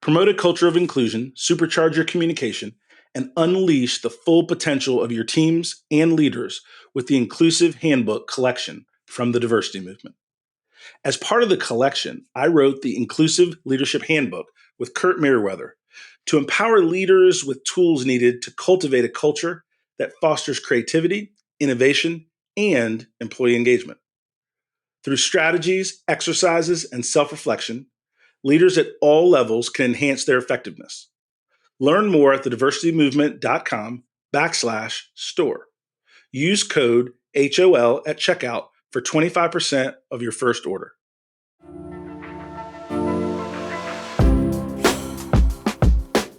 Promote a culture of inclusion, supercharge your communication, and unleash the full potential of your teams and leaders with the Inclusive Handbook collection from the diversity movement. As part of the collection, I wrote the Inclusive Leadership Handbook with Kurt Meriwether to empower leaders with tools needed to cultivate a culture that fosters creativity, innovation, and employee engagement. Through strategies, exercises, and self-reflection, leaders at all levels can enhance their effectiveness. Learn more at thediversitymovement.com/store. Use code HOL at checkout for 25% of your first order.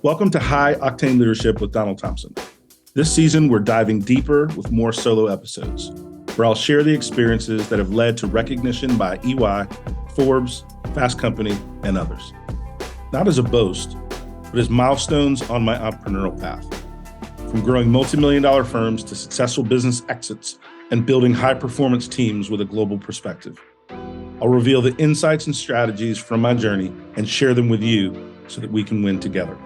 Welcome to High Octane Leadership with Donald Thompson. This season, we're diving deeper with more solo episodes, where I'll share the experiences that have led to recognition by EY, Forbes, Fast Company, and others. Not as a boast, but as milestones on my entrepreneurial path. From growing multi-million-dollar firms to successful business exits and building high-performance teams with a global perspective. I'll reveal the insights and strategies from my journey and share them with you so that we can win together.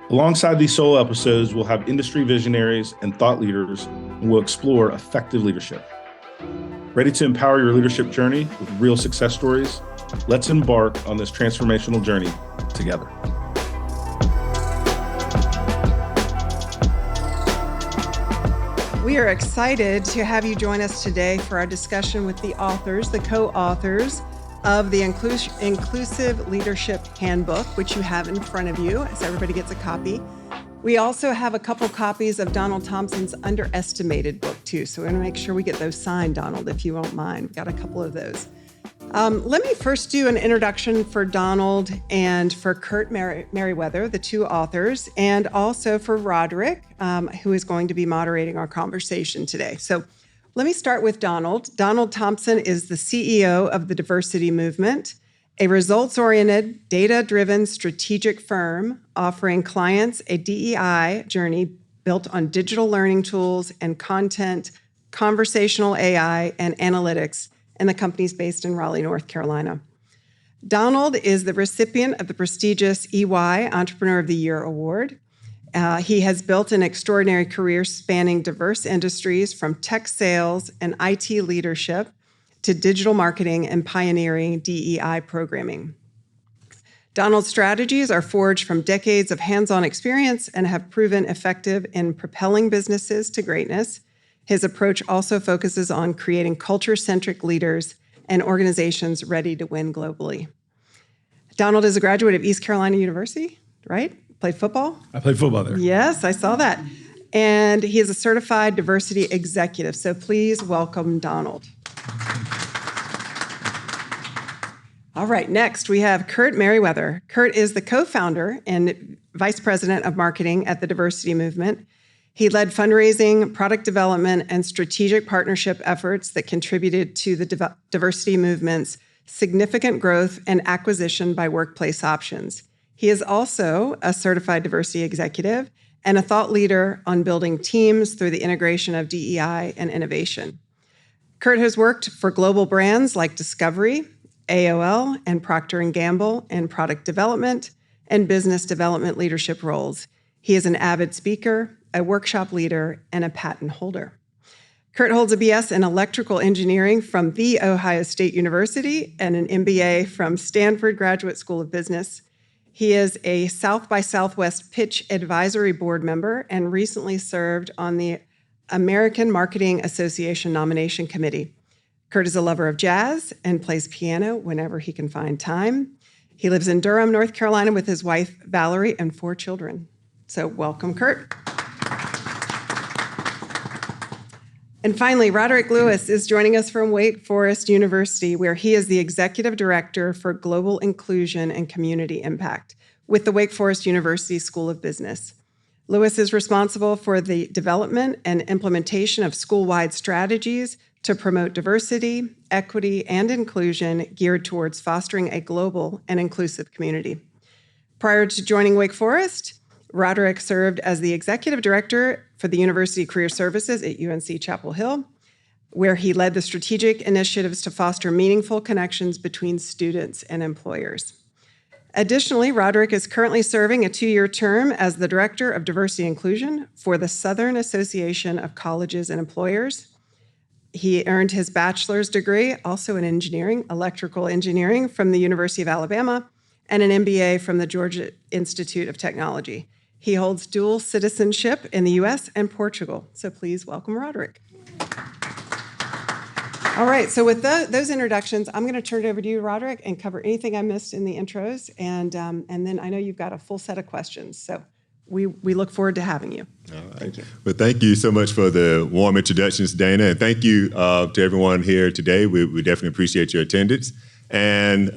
Alongside these solo episodes, we'll have industry visionaries and thought leaders, and we'll explore effective leadership. Ready to empower your leadership journey with real success stories? Let's embark on this transformational journey together. We are excited to have you join us today for our discussion with the authors, the co-authors of the Inclusive Leadership Handbook, which you have in front of you, as everybody gets a copy. We also have a couple copies of Donald Thompson's Underestimated book, too. So we're going to make sure we get those signed, Donald, if you won't mind. We've got a couple of those. Let me first do an introduction for Donald and for Kurt Meriwether, the two authors, and also for Roderick, who is going to be moderating our conversation today. So let me start with Donald. Donald Thompson is the CEO of the Diversity Movement, a results-oriented, data-driven strategic firm offering clients a DEI journey built on digital learning tools and content, conversational AI, and analytics, and the company's based in Raleigh, North Carolina. Donald is the recipient of the prestigious EY Entrepreneur of the Year Award. He has built an extraordinary career spanning diverse industries from tech sales and IT leadership to digital marketing and pioneering DEI programming. Donald's strategies are forged from decades of hands-on experience and have proven effective in propelling businesses to greatness. His approach also focuses on creating culture-centric leaders and organizations ready to win globally. Donald is a graduate of East Carolina University, right? Played football? I played football there. Yes, I saw that. And he is a certified diversity executive. So please welcome Donald. All right, next we have Kurt Meriwether. Kurt is the co-founder and vice president of marketing at the Diversity Movement. He led fundraising, product development, and strategic partnership efforts that contributed to the Diversity Movement's significant growth and acquisition by Workplace Options. He is also a certified diversity executive and a thought leader on building teams through the integration of DEI and innovation. Kurt has worked for global brands like Discovery, AOL, and Procter & Gamble in product development and business development leadership roles. He is an avid speaker, a workshop leader, and a patent holder. Kurt holds a BS in electrical engineering from The Ohio State University and an MBA from Stanford Graduate School of Business. He is a South by Southwest Pitch Advisory Board member and recently served on the American Marketing Association Nomination Committee. Kurt is a lover of jazz and plays piano whenever he can find time. He lives in Durham, North Carolina with his wife, Valerie, and 4 children. So welcome, Kurt. And finally, Roderick Lewis is joining us from Wake Forest University, where he is the Executive Director for Global Inclusion and Community Impact with the Wake Forest University School of Business. Lewis is responsible for the development and implementation of school-wide strategies to promote diversity, equity, and inclusion geared towards fostering a global and inclusive community. Prior to joining Wake Forest, Roderick served as the executive director for the University Career Services at UNC Chapel Hill, where he led the strategic initiatives to foster meaningful connections between students and employers. Additionally, Roderick is currently serving a 2-year term as the Director of Diversity and Inclusion for the Southern Association of Colleges and Employers. He earned his bachelor's degree, also in engineering, electrical engineering, from the University of Alabama, and an MBA from the Georgia Institute of Technology. He holds dual citizenship in the U.S. and Portugal. So please welcome Roderick. All right, so with those introductions, I'm going to turn it over to you, Roderick, and cover anything I missed in the intros. And then I know you've got a full set of questions. So we look forward to having you. All right. Thank you. Well, thank you so much for the warm introductions, Dana. And thank you to everyone here today. We definitely appreciate your attendance. And,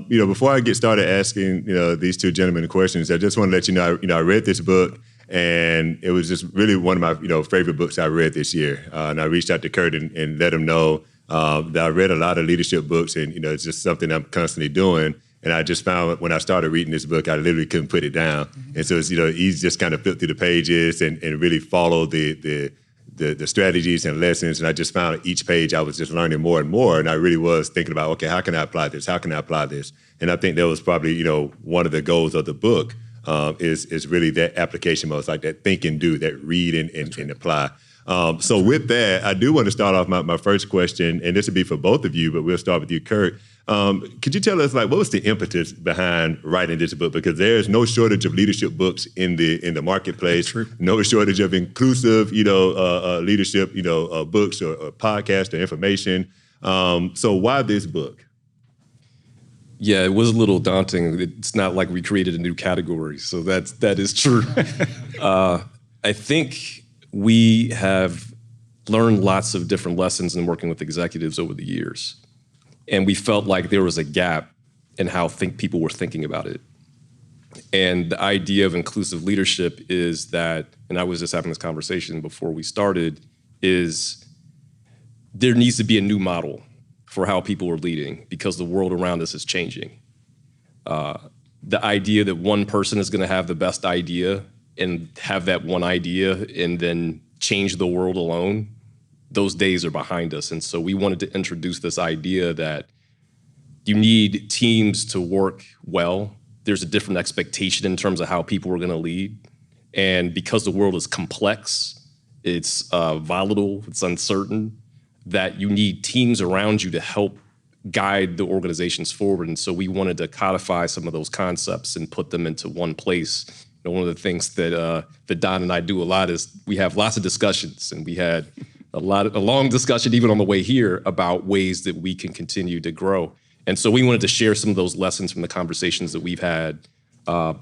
before I get started asking, these two gentlemen questions, I just want to let you know, I read this book. And it was just really one of my, favorite books I read this year. And I reached out to Kurt and let him know that I read a lot of leadership books, and it's just something I'm constantly doing. And I just found when I started reading this book, I literally couldn't put it down. Mm-hmm. And so it's easy just kind of flip through the pages and really follow the strategies and lessons. And I just found each page I was just learning more and more. And I really was thinking about, okay, how can I apply this? How can I apply this? And I think that was probably one of the goals of the book is really that application mode. It's like that think and do, that read and apply. So with that, I do want to start off my first question, and this would be for both of you, but we'll start with you, Kurt. Could you tell us, what was the impetus behind writing this book? Because there's no shortage of leadership books in the marketplace. No shortage of inclusive, leadership, books or podcasts or information. So why this book? Yeah, it was a little daunting. It's not like we created a new category, so that is true. I think we have learned lots of different lessons in working with executives over the years. And we felt like there was a gap in how people were thinking about it. And the idea of inclusive leadership is that, and I was just having this conversation before we started, is there needs to be a new model for how people are leading because the world around us is changing. The idea that one person is going to have the best idea and have that one idea and then change the world alone, those days are behind us. And so we wanted to introduce this idea that you need teams to work well. There's a different expectation in terms of how people are going to lead. And because the world is complex, it's volatile, it's uncertain, that you need teams around you to help guide the organizations forward. And so we wanted to codify some of those concepts and put them into one place. One of the things that Don and I do a lot is we have lots of discussions, and we had a long discussion even on the way here about ways that we can continue to grow. And so we wanted to share some of those lessons from the conversations that we've had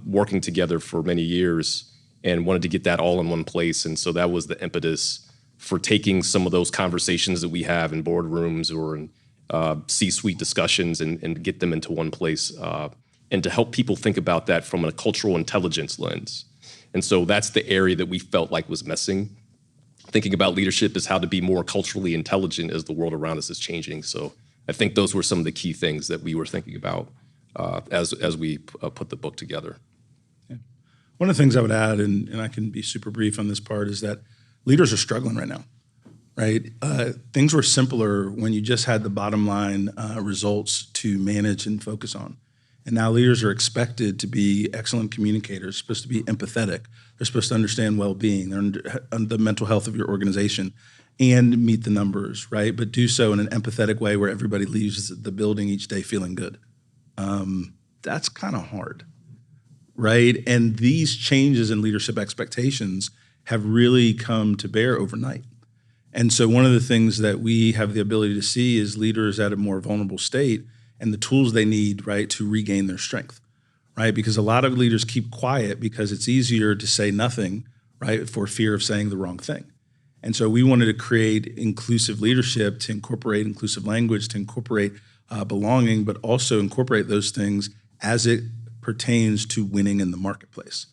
working together for many years, and wanted to get that all in one place. And so that was the impetus for taking some of those conversations that we have in boardrooms or in C-suite discussions and get them into one place. And to help people think about that from a cultural intelligence lens. And so that's the area that we felt like was missing. Thinking about leadership is how to be more culturally intelligent as the world around us is changing. So I think those were some of the key things that we were thinking about as we put the book together. Yeah. One of the things I would add, and I can be super brief on this part, is that leaders are struggling right now, right? Things were simpler when you just had the bottom line results to manage and focus on. And now leaders are expected to be excellent communicators, supposed to be empathetic. They're supposed to understand well-being, the mental health of your organization, and meet the numbers, right? But do so in an empathetic way where everybody leaves the building each day feeling good. That's kind of hard, right? And these changes in leadership expectations have really come to bear overnight. And so one of the things that we have the ability to see is leaders at a more vulnerable state and the tools they need, right, to regain their strength, right? Because a lot of leaders keep quiet because it's easier to say nothing, right, for fear of saying the wrong thing. And so we wanted to create inclusive leadership to incorporate inclusive language, to incorporate belonging, but also incorporate those things as it pertains to winning in the marketplace,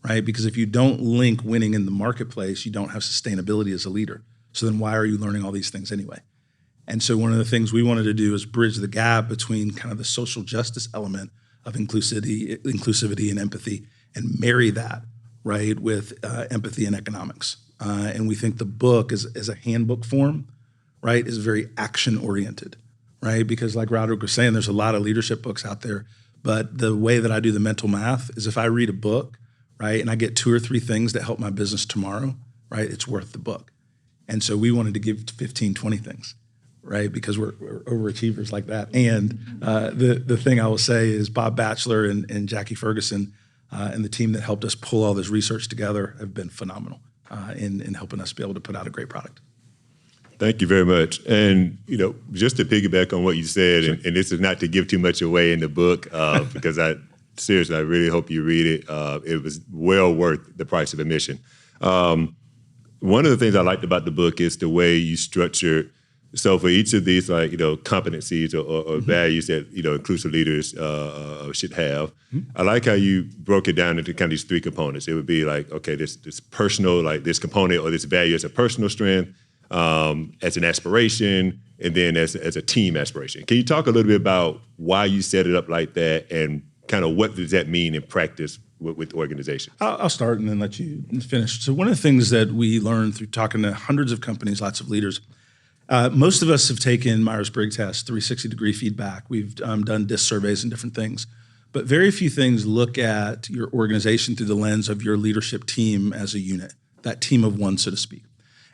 right? Because if you don't link winning in the marketplace, you don't have sustainability as a leader. So then why are you learning all these things anyway? And so one of the things we wanted to do is bridge the gap between kind of the social justice element of inclusivity and empathy, and marry that, right, with empathy and economics. And we think the book as a handbook form, right, is very action-oriented, right? Because like Roderick was saying, there's a lot of leadership books out there, But the way that I do the mental math is if I read a book, right, and I get 2 or 3 things that help my business tomorrow, right, it's worth the book. And so we wanted to give 15, 20 things, right, because we're overachievers like that. And the thing I will say is Bob Batchelor and Jackie Ferguson and the team that helped us pull all this research together have been phenomenal in helping us be able to put out a great product. Thank you very much. And, just to piggyback on what you said, sure. and this is not to give too much away in the book, because I really hope you read it. It was well worth the price of admission. One of the things I liked about the book is the way you structure. So for each of these, competencies or values that, inclusive leaders should have, I like how you broke it down into kind of these 3 components. It would be like, okay, this personal, like this component or this value as a personal strength, as an aspiration, and then as a team aspiration. Can you talk a little bit about why you set it up like that and kind of what does that mean in practice with organizations? I'll start and then let you finish. So one of the things that we learned through talking to hundreds of companies, lots of leaders, most of us have taken Myers-Briggs tests, 360-degree feedback. We've done DISC surveys and different things. But very few things look at your organization through the lens of your leadership team as a unit, that team of one, so to speak.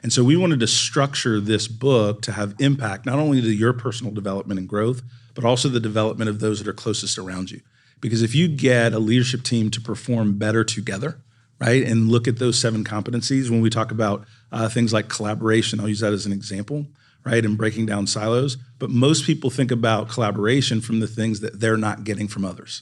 And so we wanted to structure this book to have impact, not only to your personal development and growth, but also the development of those that are closest around you. Because if you get a leadership team to perform better together, right, and look at those 7 competencies, when we talk about things like collaboration, I'll use that as an example, right, and breaking down silos. But most people think about collaboration from the things that they're not getting from others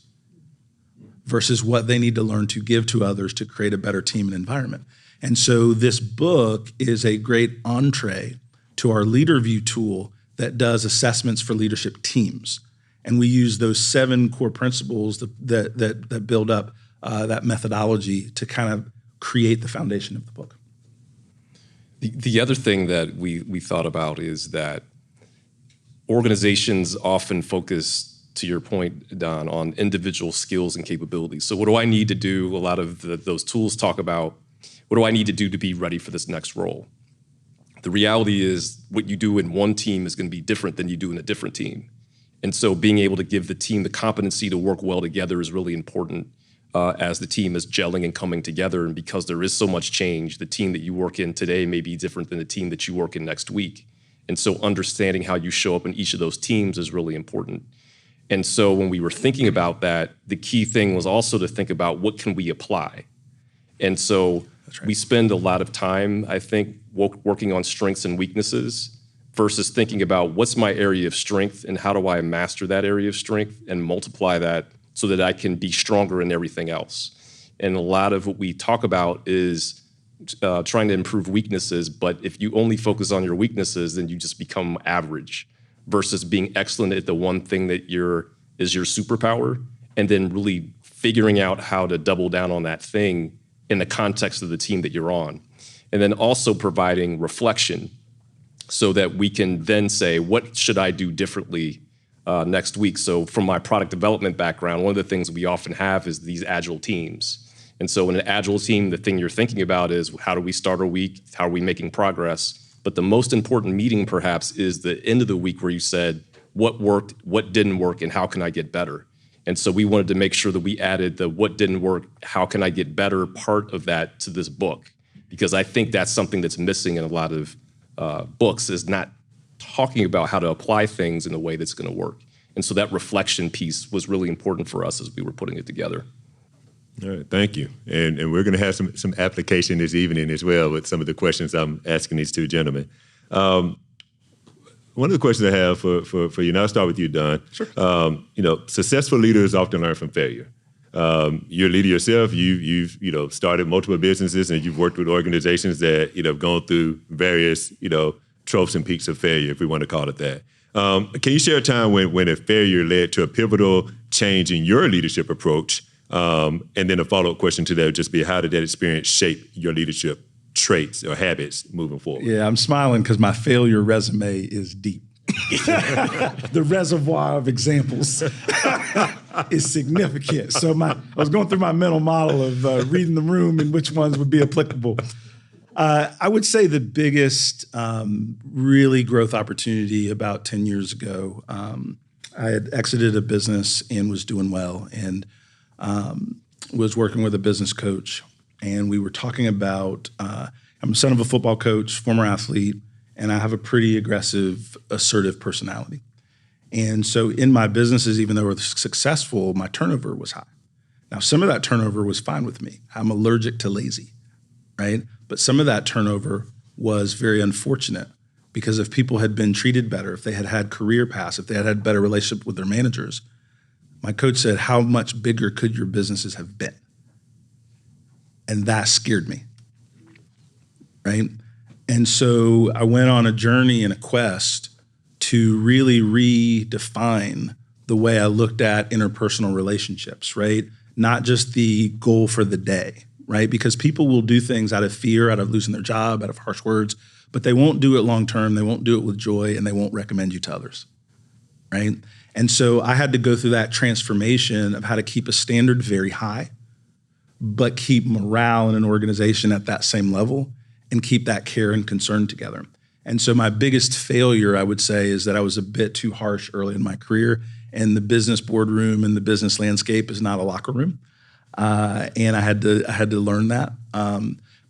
versus what they need to learn to give to others to create a better team and environment. And so this book is a great entree to our LeaderView tool that does assessments for leadership teams. And we use those 7 core principles that build up that methodology to kind of create the foundation of the book. The other thing that we thought about is that organizations often focus, to your point, Don, on individual skills and capabilities. So what do I need to do? A lot of those tools talk about, what do I need to do to be ready for this next role? The reality is what you do in one team is going to be different than you do in a different team. And so being able to give the team the competency to work well together is really important as the team is gelling and coming together. And because there is so much change, the team that you work in today may be different than the team that you work in next week. And so understanding how you show up in each of those teams is really important. And so when we were thinking about that, the key thing was also to think about what can we apply. And so we spend a lot of time, I think, working on strengths and weaknesses versus thinking about what's my area of strength and how do I master that area of strength and multiply that so that I can be stronger in everything else. And a lot of what we talk about is trying to improve weaknesses, but if you only focus on your weaknesses, then you just become average versus being excellent at the one thing that is your superpower, and then really figuring out how to double down on that thing in the context of the team that you're on. And then also providing reflection so that we can then say, what should I do differently next week? So from my product development background, one of the things we often have is these agile teams. And so in an agile team, the thing you're thinking about is how do we start our week? How are we making progress? But the most important meeting perhaps is the end of the week where you said, what worked, what didn't work, and how can I get better? And so we wanted to make sure that we added the what didn't work, how can I get better part of that to this book? Because I think that's something that's missing in a lot of books, is not talking about how to apply things in a way that's going to work. And so that reflection piece was really important for us as we were putting it together. All right, thank you. And we're going to have some application this evening as well with some of the questions I'm asking these 2 gentlemen. One of the questions I have for you, and I'll start with you, Don. Sure. Successful leaders often learn from failure. You're a leader yourself. You've started multiple businesses, and you've worked with organizations that have gone through various troughs and peaks of failure, if we want to call it that. Can you share a time when a failure led to a pivotal change in your leadership approach? And then a follow-up question to that would just be, how did that experience shape your leadership traits or habits moving forward? Yeah, I'm smiling because my failure resume is deep. The reservoir of examples is significant. So I was going through my mental model of reading the room and which ones would be applicable. I would say the biggest really growth opportunity about 10 years ago, I had exited a business and was doing well, and was working with a business coach, and we were talking about, I'm the son of a football coach, former athlete, and I have a pretty aggressive, assertive personality. And so in my businesses, even though we're successful, my turnover was high. Now, some of that turnover was fine with me. I'm allergic to lazy, right? But some of that turnover was very unfortunate because if people had been treated better, if they had had career paths, if they had had better relationship with their managers, my coach said, how much bigger could your businesses have been? And that scared me, right? And so I went on a journey and a quest to really redefine the way I looked at interpersonal relationships, right? Not just the goal for the day, right? Because people will do things out of fear, out of losing their job, out of harsh words, but they won't do it long term, they won't do it with joy, and they won't recommend you to others, right? And so I had to go through that transformation of how to keep a standard very high, but keep morale in an organization at that same level and keep that care and concern together. And so my biggest failure, I would say, is that I was a bit too harsh early in my career, and the business boardroom and the business landscape is not a locker room. And I had to learn that.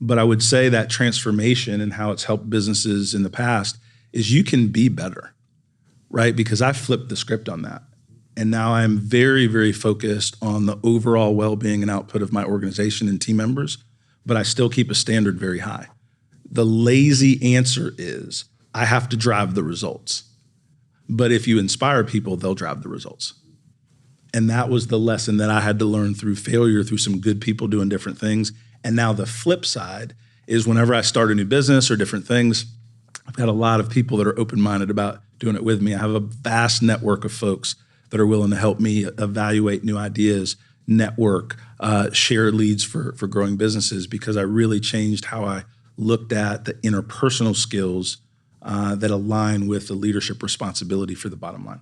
But I would say that transformation and how it's helped businesses in the past is you can be better, right? Because I flipped the script on that. And now I'm very, very focused on the overall well-being and output of my organization and team members, but I still keep a standard very high. The lazy answer is I have to drive the results. But if you inspire people, they'll drive the results. And that was the lesson that I had to learn through failure, through some good people doing different things. And now the flip side is whenever I start a new business or different things, I've got a lot of people that are open-minded about doing it with me. I have a vast network of folks that are willing to help me evaluate new ideas, network, share leads for growing businesses, because I really changed how I looked at the interpersonal skills that align with the leadership responsibility for the bottom line.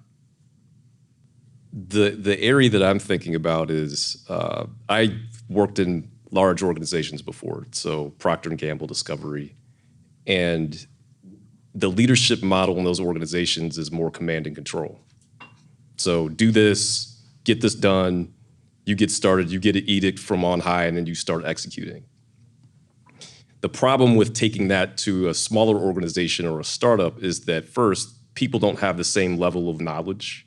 The area that I'm thinking about is I worked in large organizations before, so Procter & Gamble, Discovery, and the leadership model in those organizations is more command and control. So do this, get this done, you get started, you get an edict from on high, and then you start executing. The problem with taking that to a smaller organization or a startup is that first, people don't have the same level of knowledge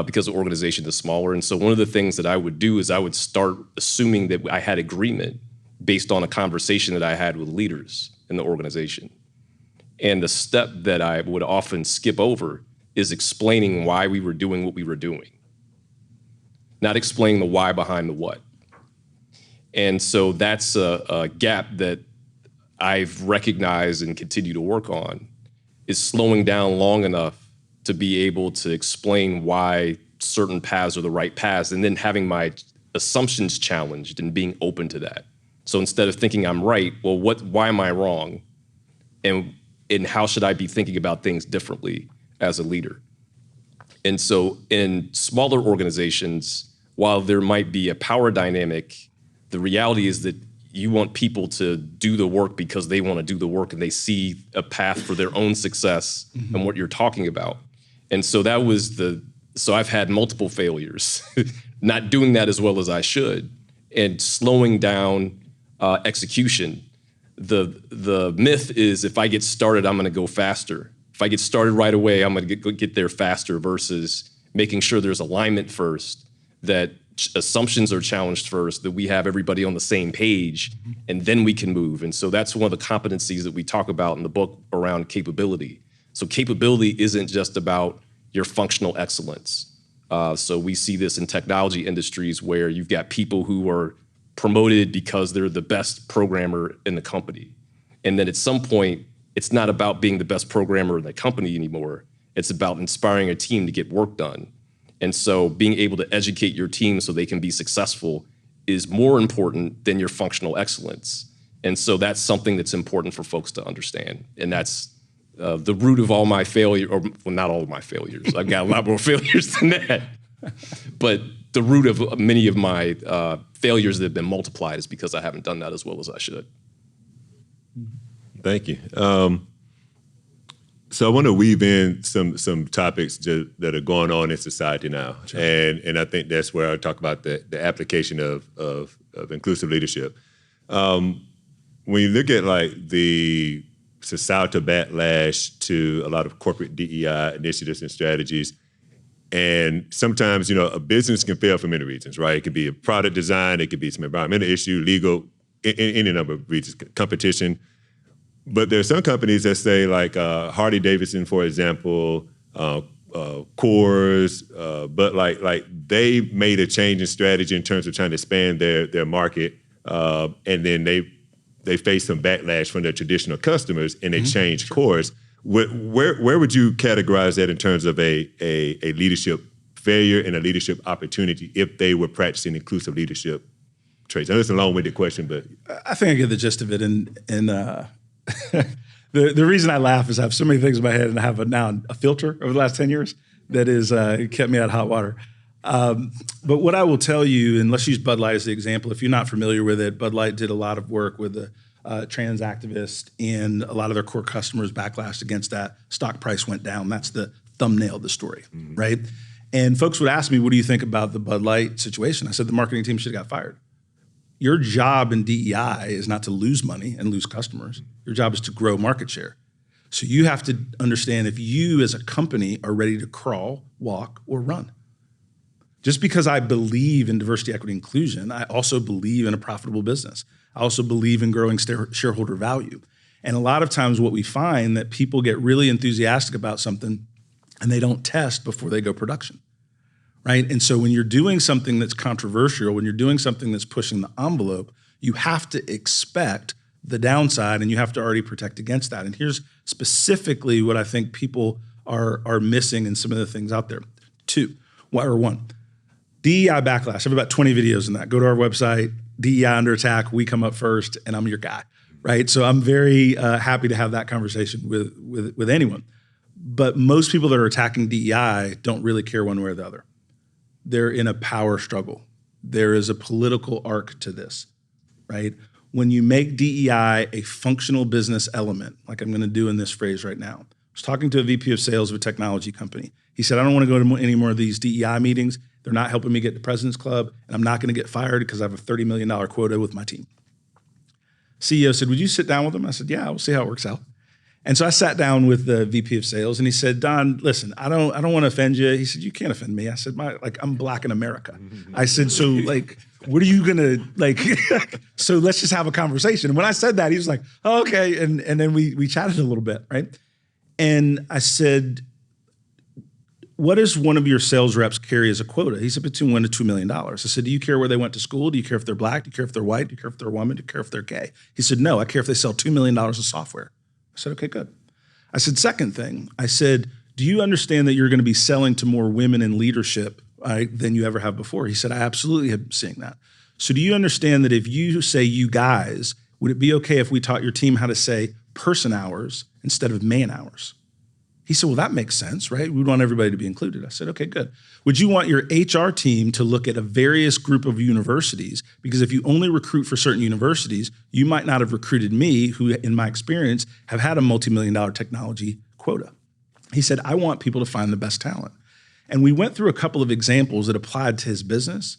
because the organization is smaller. And so one of the things that I would do is I would start assuming that I had agreement based on a conversation that I had with leaders in the organization. And the step that I would often skip over is explaining why we were doing what we were doing, not explaining the why behind the what. And so that's a gap that I've recognized and continue to work on, is slowing down long enough to be able to explain why certain paths are the right paths, and then having my assumptions challenged and being open to that. So instead of thinking I'm right, well, why am I wrong? And how should I be thinking about things differently as a leader? And so in smaller organizations, while there might be a power dynamic, the reality is that you want people to do the work because they want to do the work and they see a path for their own success and what you're talking about. And so so I've had multiple failures, not doing that as well as I should, and slowing down execution. The myth is if I get started, I'm going to go faster. If I get started right away, I'm going to get there faster, versus making sure there's alignment first, that assumptions are challenged first, that we have everybody on the same page, and then we can move. And so that's one of the competencies that we talk about in the book around capability. So capability isn't just about your functional excellence. So we see this in technology industries where you've got people who are promoted because they're the best programmer in the company. And then at some point, it's not about being the best programmer in the company anymore. It's about inspiring a team to get work done. And so being able to educate your team so they can be successful is more important than your functional excellence. And so that's something that's important for folks to understand. And that's the root of all my failure, or well, not all of my failures. I've got a lot more failures than that. But the root of many of my failures that have been multiplied is because I haven't done that as well as I should. Thank you. So I want to weave in some topics that are going on in society now, sure. and I think that's where I talk about the application of inclusive leadership. When you look at like the societal backlash to a lot of corporate DEI initiatives and strategies, and sometimes a business can fail for many reasons, right? It could be a product design, it could be some environmental issue, legal, any number of reasons, competition. But there are some companies that say, like Harley Davidson, for example, Coors, but like they made a change in strategy in terms of trying to expand their market, and then they faced some backlash from their traditional customers, and they changed course. Where would you categorize that in terms of a leadership failure and a leadership opportunity if they were practicing inclusive leadership traits? I know it's a long-winded question, but I think I get the gist of it, and the reason I laugh is I have so many things in my head, and I have now a filter over the last 10 years that has kept me out of hot water. But what I will tell you, and let's use Bud Light as the example. If you're not familiar with it, Bud Light did a lot of work with the trans activists, and a lot of their core customers backlashed against that. Stock price went down. That's the thumbnail of the story, right? And folks would ask me, what do you think about the Bud Light situation? I said, the marketing team should have got fired. Your job in DEI is not to lose money and lose customers. Your job is to grow market share. So you have to understand if you as a company are ready to crawl, walk, or run. Just because I believe in diversity, equity, inclusion, I also believe in a profitable business. I also believe in growing shareholder value. And a lot of times what we find that people get really enthusiastic about something and they don't test before they go production. Right? And so when you're doing something that's controversial, when you're doing something that's pushing the envelope, you have to expect the downside, and you have to already protect against that. And here's specifically what I think people are missing in some of the things out there. One, DEI backlash. I have about 20 videos in that. Go to our website, DEI Under Attack, we come up first, and I'm your guy, right? So I'm very happy to have that conversation with anyone. But most people that are attacking DEI don't really care one way or the other. They're in a power struggle. There is a political arc to this, right? When you make DEI a functional business element, like I'm going to do in this phrase right now. I was talking to a VP of sales of a technology company. He said, I don't want to go to any more of these DEI meetings. They're not helping me get to President's Club, and I'm not going to get fired because I have a $30 million quota with my team. CEO said, would you sit down with them? I said, yeah, we'll see how it works out. And so I sat down with the VP of sales, and he said, Don, listen, I don't want to offend you. He said, you can't offend me. I said, I'm Black in America. I said, so what are you gonna so let's just have a conversation. And when I said that, he was like, oh, okay. And then we chatted a little bit, right? And I said, what does one of your sales reps carry as a quota? He said, between $1 to $2 million. I said, do you care where they went to school? Do you care if they're Black? Do you care if they're white? Do you care if they're a woman? Do you care if they're gay? He said, no, I care if they sell $2 million of software. I said, okay, good. I said, second thing, I said, do you understand that you're going to be selling to more women in leadership than you ever have before? He said, I absolutely am seeing that. So do you understand that if you say you guys, would it be okay if we taught your team how to say person hours instead of man hours? He said, well, that makes sense, right? We want everybody to be included. I said, okay, good. Would you want your HR team to look at a various group of universities? Because if you only recruit for certain universities, you might not have recruited me, who in my experience have had a multi-million-dollar technology quota. He said, I want people to find the best talent. And we went through a couple of examples that applied to his business.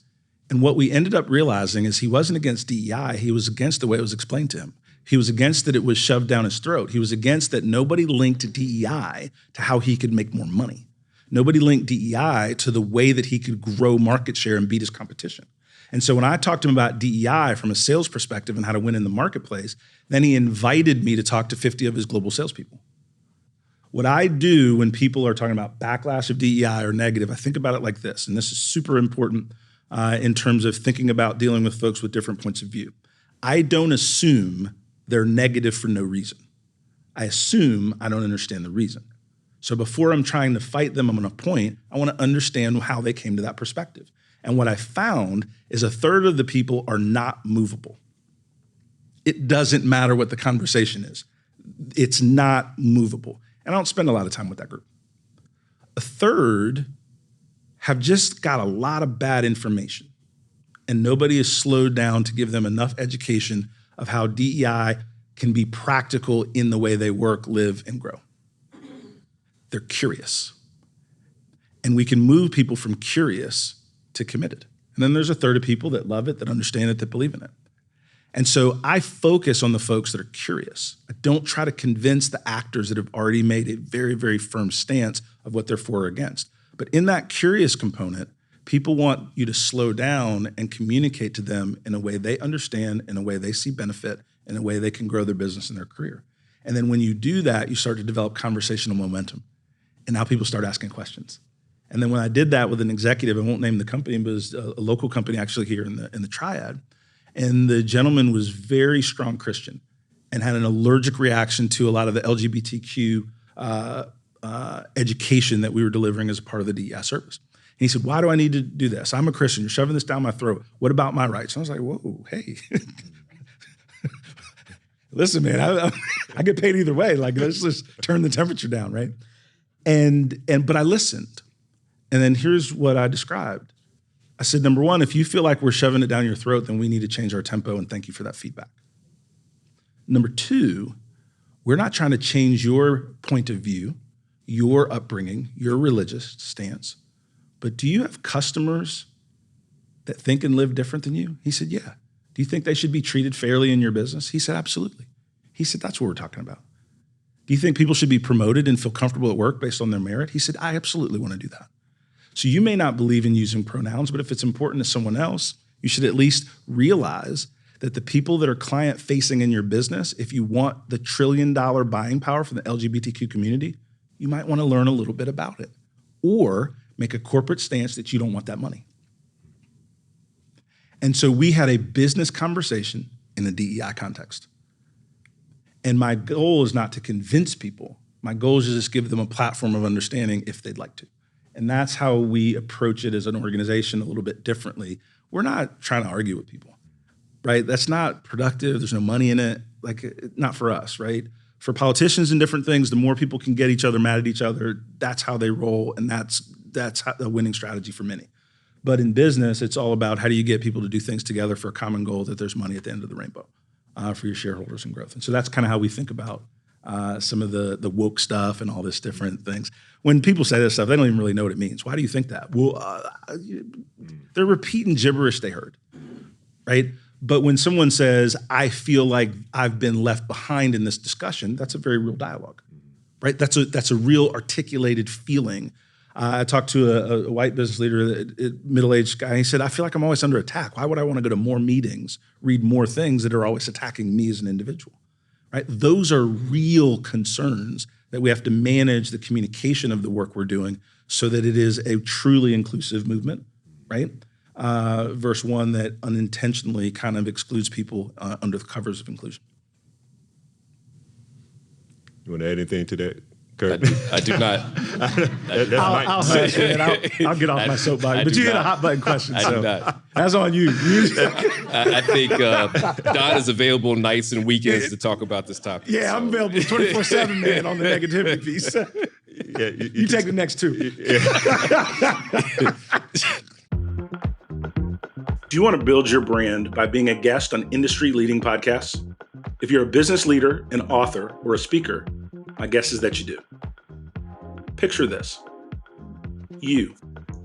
And what we ended up realizing is he wasn't against DEI, he was against the way it was explained to him. He was against that it was shoved down his throat. He was against that nobody linked DEI to how he could make more money. Nobody linked DEI to the way that he could grow market share and beat his competition. And so when I talked to him about DEI from a sales perspective and how to win in the marketplace, then he invited me to talk to 50 of his global salespeople. What I do when people are talking about backlash of DEI or negative, I think about it like this, and this is super important in terms of thinking about dealing with folks with different points of view. I don't assume they're negative for no reason. I assume I don't understand the reason. So before I'm trying to fight them on a point, I want to understand how they came to that perspective. And what I found is a third of the people are not movable. It doesn't matter what the conversation is. It's not movable. And I don't spend a lot of time with that group. A third have just got a lot of bad information, and nobody is slowed down to give them enough education of how DEI can be practical in the way they work, live, and grow. they're curious. And we can move people from curious to committed. And then there's a third of people that love it, that understand it, that believe in it. And so I focus on the folks that are curious. I don't try to convince the actors that have already made a very, very firm stance of what they're for or against. But in that curious component, people want you to slow down and communicate to them in a way they understand, in a way they see benefit, in a way they can grow their business and their career. And then when you do that, you start to develop conversational momentum. And now people start asking questions. And then when I did that with an executive, I won't name the company, but it was a local company actually here in the Triad. And the gentleman was very strong Christian and had an allergic reaction to a lot of the LGBTQ education that we were delivering as a part of the DEI service. And he said, why do I need to do this? I'm a Christian. You're shoving this down my throat. What about my rights? And I was like, whoa, hey. Listen, man, I get paid either way. Like, let's just turn the temperature down, right? But I listened. And then here's what I described. I said, number one, if you feel like we're shoving it down your throat, then we need to change our tempo, and thank you for that feedback. Number two, we're not trying to change your point of view, your upbringing, your religious stance, but do you have customers that think and live different than you? He said, yeah. Do you think they should be treated fairly in your business? He said, absolutely. He said, that's what we're talking about. Do you think people should be promoted and feel comfortable at work based on their merit? He said, I absolutely want to do that. So you may not believe in using pronouns, but if it's important to someone else, you should at least realize that the people that are client-facing in your business, if you want the $1 trillion buying power from the LGBTQ community, you might want to learn a little bit about it or make a corporate stance that you don't want that money. And so we had a business conversation in a DEI context. And my goal is not to convince people. My goal is to just give them a platform of understanding if they'd like to. And that's how we approach it as an organization a little bit differently. We're not trying to argue with people, right? That's not productive. There's no money in it. Like, not for us, right? For politicians and different things, the more people can get each other mad at each other, that's how they roll, and that's how the winning strategy for many. But in business, it's all about how do you get people to do things together for a common goal that there's money at the end of the rainbow for your shareholders and growth. And so that's kind of how we think about some of the woke stuff and all this different things. When people say this stuff, they don't even really know what it means. Why do you think that? Well, they're repeating gibberish they heard, right? But when someone says, I feel like I've been left behind in this discussion, that's a very real dialogue, right? That's a real articulated feeling. I talked to a white business leader, a middle-aged guy. He said, I feel like I'm always under attack. Why would I want to go to more meetings, read more things that are always attacking me as an individual, right? Those are real concerns that we have to manage the communication of the work we're doing so that it is a truly inclusive movement, right? Versus one that unintentionally kind of excludes people under the covers of inclusion. You want to add anything to that, Kurt? I do not. I'll get off my soapbox. But you hit a hot button question, I do not. That's on you. I think Don is available nights and weekends to talk about this topic. Yeah, I'm available 24/7, man, on the negativity piece. Yeah, you take the next two. Do you want to build your brand by being a guest on industry-leading podcasts? If you're a business leader, an author, or a speaker, my guess is that you do. Picture this. You,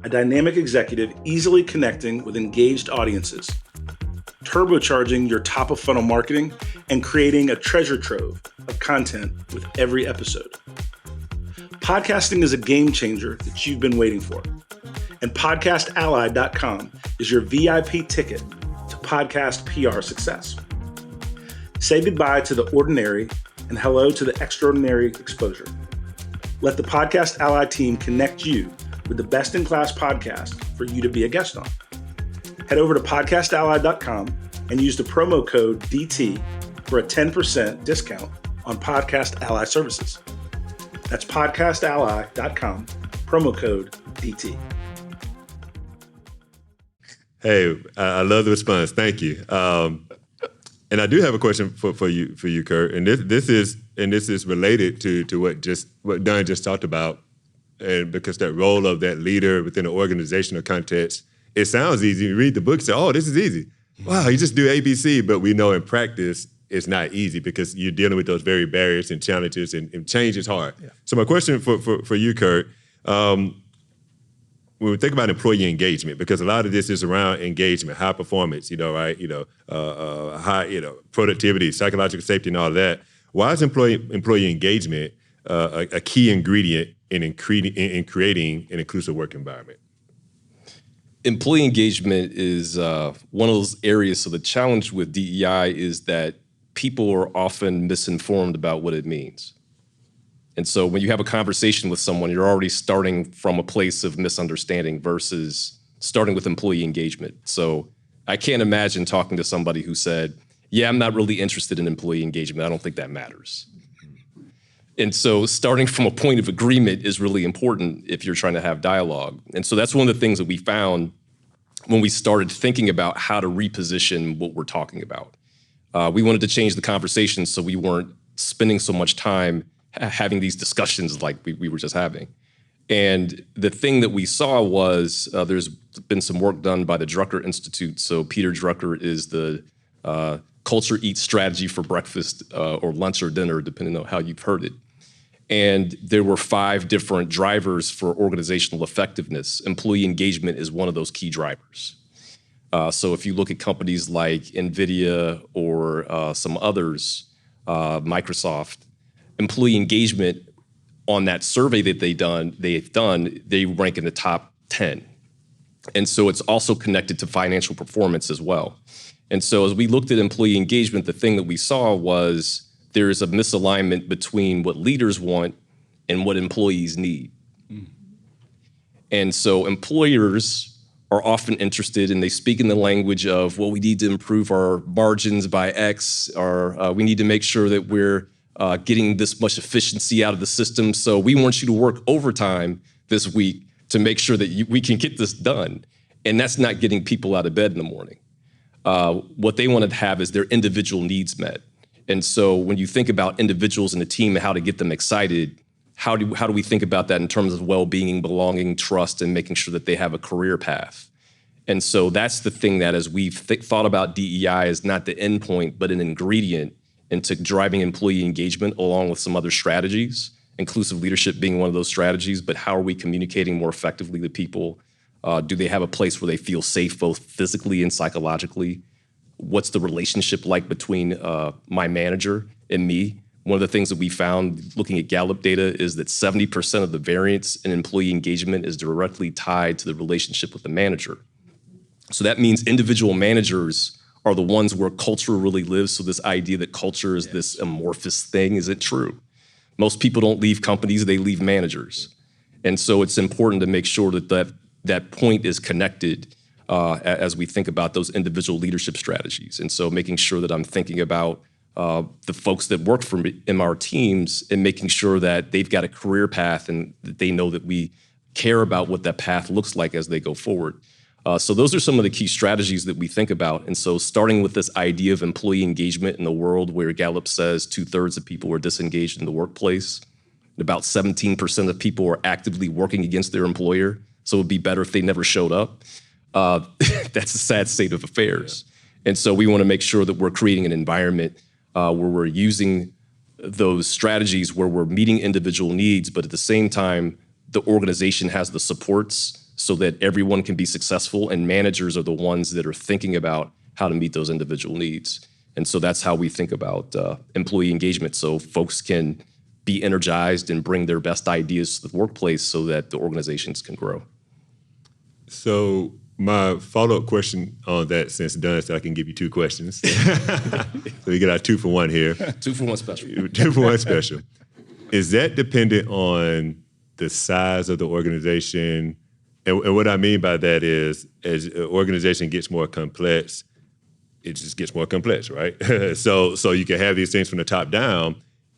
a dynamic executive easily connecting with engaged audiences, turbocharging your top-of-funnel marketing, and creating a treasure trove of content with every episode. Podcasting is a game changer that you've been waiting for. And podcastally.com is your VIP ticket to podcast PR success. Say goodbye to the ordinary and hello to the extraordinary exposure. Let the Podcast Ally team connect you with the best-in-class podcast for you to be a guest on. Head over to podcastally.com and use the promo code DT for a 10% discount on Podcast Ally services. That's podcastally.com, promo code DT. Hey, I love the response. Thank you. And I do have a question for you, Kurt. And this is related to what Don just talked about, and because that role of that leader within an organizational context, it sounds easy. You read the book, say, "Oh, this is easy. Wow, you just do ABC." But we know in practice, it's not easy because you're dealing with those very barriers and challenges, and change is hard. Yeah. So my question for you, Kurt, when we think about employee engagement, because a lot of this is around engagement, high performance, right? High, productivity, psychological safety, and all of that. Why is employee engagement a key ingredient in creating an inclusive work environment? Employee engagement is one of those areas. So the challenge with DEI is that people are often misinformed about what it means. And so when you have a conversation with someone, you're already starting from a place of misunderstanding versus starting with employee engagement. So I can't imagine talking to somebody who said, yeah, I'm not really interested in employee engagement. I don't think that matters. And so starting from a point of agreement is really important if you're trying to have dialogue. And so that's one of the things that we found when we started thinking about how to reposition what we're talking about. We wanted to change the conversation so we weren't spending so much time having these discussions like we were just having. And the thing that we saw was there's been some work done by the Drucker Institute. So Peter Drucker is the culture eats strategy for breakfast or lunch or dinner, depending on how you've heard it. And there were 5 different drivers for organizational effectiveness. Employee engagement is one of those key drivers. So if you look at companies like NVIDIA or some others, Microsoft, employee engagement on that survey that they've done, they rank in the top 10. And so it's also connected to financial performance as well. And so as we looked at employee engagement, the thing that we saw was there is a misalignment between what leaders want and what employees need. And so employers are often interested and they speak in the language of, well, we need to improve our margins by X, or we need to make sure that we're getting this much efficiency out of the system. So we want you to work overtime this week to make sure that we can get this done. And that's not getting people out of bed in the morning. What they want to have is their individual needs met. And so when you think about individuals in a team and how to get them excited, how do we think about that in terms of well-being, belonging, trust, and making sure that they have a career path? And so that's the thing that as we've thought about DEI is not the end point, but an ingredient into driving employee engagement along with some other strategies, inclusive leadership being one of those strategies. But how are we communicating more effectively to people? Do they have a place where they feel safe, both physically and psychologically? What's the relationship like between my manager and me? One of the things that we found looking at Gallup data is that 70% of the variance in employee engagement is directly tied to the relationship with the manager. So that means individual managers are the ones where culture really lives. So this idea that culture is this amorphous thing isn't true. Most people don't leave companies, they leave managers. And so it's important to make sure that point is connected as we think about those individual leadership strategies. And so making sure that I'm thinking about the folks that work for me in our teams and making sure that they've got a career path and that they know that we care about what that path looks like as they go forward. So those are some of the key strategies that we think about. And so starting with this idea of employee engagement in a world where Gallup says 2/3 of people are disengaged in the workplace, and about 17% of people are actively working against their employer. So it would be better if they never showed up. That's a sad state of affairs. Yeah. And so we want to make sure that we're creating an environment where we're using those strategies where we're meeting individual needs, but at the same time, the organization has the supports so that everyone can be successful, and managers are the ones that are thinking about how to meet those individual needs. And so that's how we think about employee engagement, so folks can be energized and bring their best ideas to the workplace so that the organizations can grow. So my follow-up question on that, since done, so I can give you 2 questions. So we get our 2 for 1 here. 2 for 1 special. 2 for 1 special. Is that dependent on the size of the organization? And what I mean by that is, as an organization gets more complex, it just gets more complex, right? So you can have these things from the top down,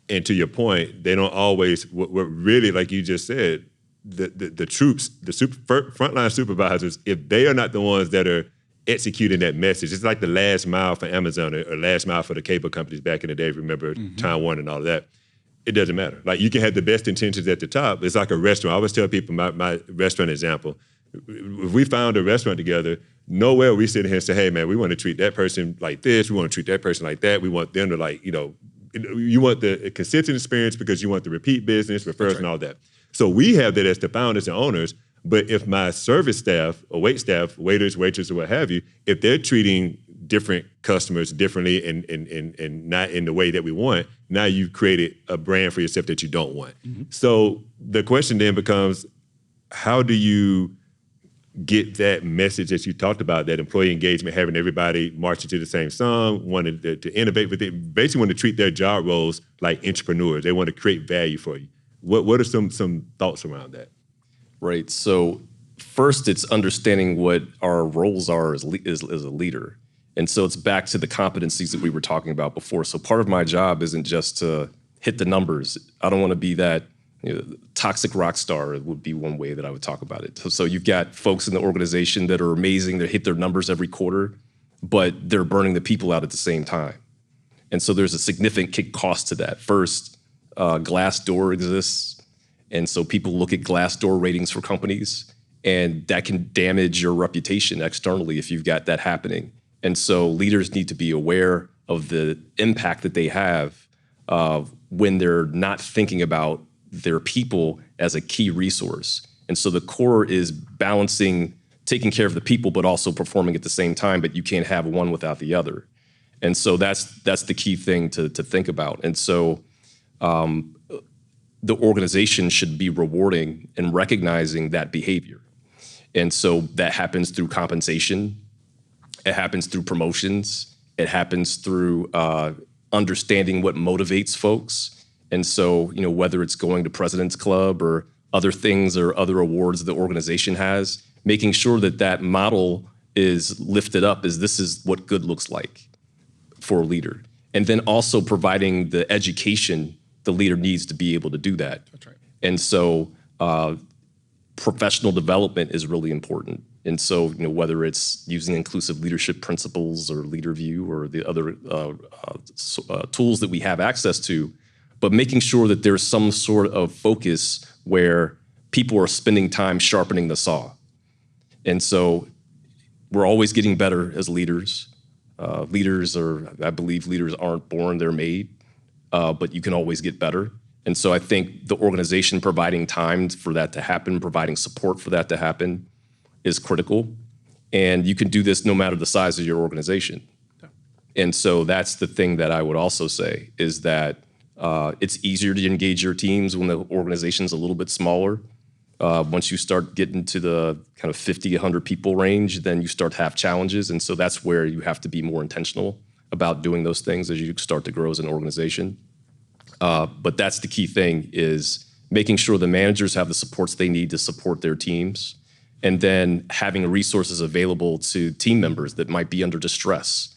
and to your point, they don't always, what really, like you just said, the troops, frontline supervisors, if they are not the ones that are executing that message, it's like the last mile for Amazon or last mile for the cable companies back in the day, remember Time Warner and all of that. It doesn't matter. Like, you can have the best intentions at the top. It's like a restaurant. I always tell people my restaurant example. If we found a restaurant together, nowhere we sit here and say, hey, man, we want to treat that person like this. We want to treat that person like that. We want them to like, you want the consistent experience because you want the repeat business, referrals, and all that. So we have that as the founders and owners. But if my service staff or wait staff, waiters, waitresses, or what have you, if they're treating different customers differently and not in the way that we want, now you've created a brand for yourself that you don't want. Mm-hmm. So the question then becomes, how do you get that message that you talked about, that employee engagement, having everybody marching to the same song, wanting to innovate with it, basically want to treat their job roles like entrepreneurs. They want to create value for you. What are some thoughts around that? Right. So first, it's understanding what our roles are as a leader. And so it's back to the competencies that we were talking about before. So part of my job isn't just to hit the numbers. I don't want to be that toxic rock star would be one way that I would talk about it. So you've got folks in the organization that are amazing. They hit their numbers every quarter, but they're burning the people out at the same time. And so there's a significant cost to that. First, Glassdoor exists. And so people look at Glassdoor ratings for companies, and that can damage your reputation externally if you've got that happening. And so leaders need to be aware of the impact that they have when they're not thinking about their people as a key resource. And so the core is balancing, taking care of the people, but also performing at the same time, but you can't have one without the other. And so that's the key thing to think about. And so the organization should be rewarding and recognizing that behavior. And so that happens through compensation. It happens through promotions. It happens through understanding what motivates folks. And so, whether it's going to President's Club or other things or other awards the organization has, making sure that that model is lifted up as this is what good looks like for a leader. And then also providing the education the leader needs to be able to do that. That's right. And so professional development is really important. And so, whether it's using inclusive leadership principles or LeaderView or the other tools that we have access to, but making sure that there's some sort of focus where people are spending time sharpening the saw. And so we're always getting better as leaders. I believe leaders aren't born, they're made. But you can always get better. And so I think the organization providing time for that to happen, providing support for that to happen is critical. And you can do this no matter the size of your organization. Yeah. And so that's the thing that I would also say is that it's easier to engage your teams when the organization's a little bit smaller. Once you start getting to the kind of 50, 100 people range, then you start to have challenges. And so that's where you have to be more intentional about doing those things as you start to grow as an organization. But that's the key thing, is making sure the managers have the supports they need to support their teams, and then having resources available to team members that might be under distress.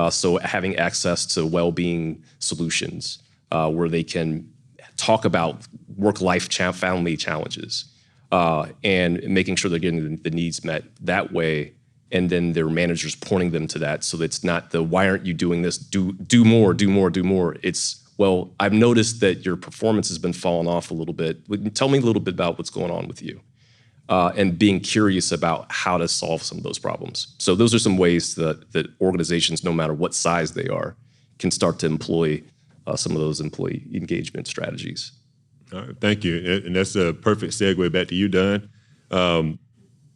So having access to well-being solutions where they can talk about work-life family challenges and making sure they're getting the needs met that way. And then their managers pointing them to that. So it's not the, why aren't you doing this? Do more, do more, do more. It's, well, I've noticed that your performance has been falling off a little bit. Tell me a little bit about what's going on with you. And being curious about how to solve some of those problems. So those are some ways that organizations, no matter what size they are, can start to employ some of those employee engagement strategies. All right, thank you. And that's a perfect segue back to you, Don,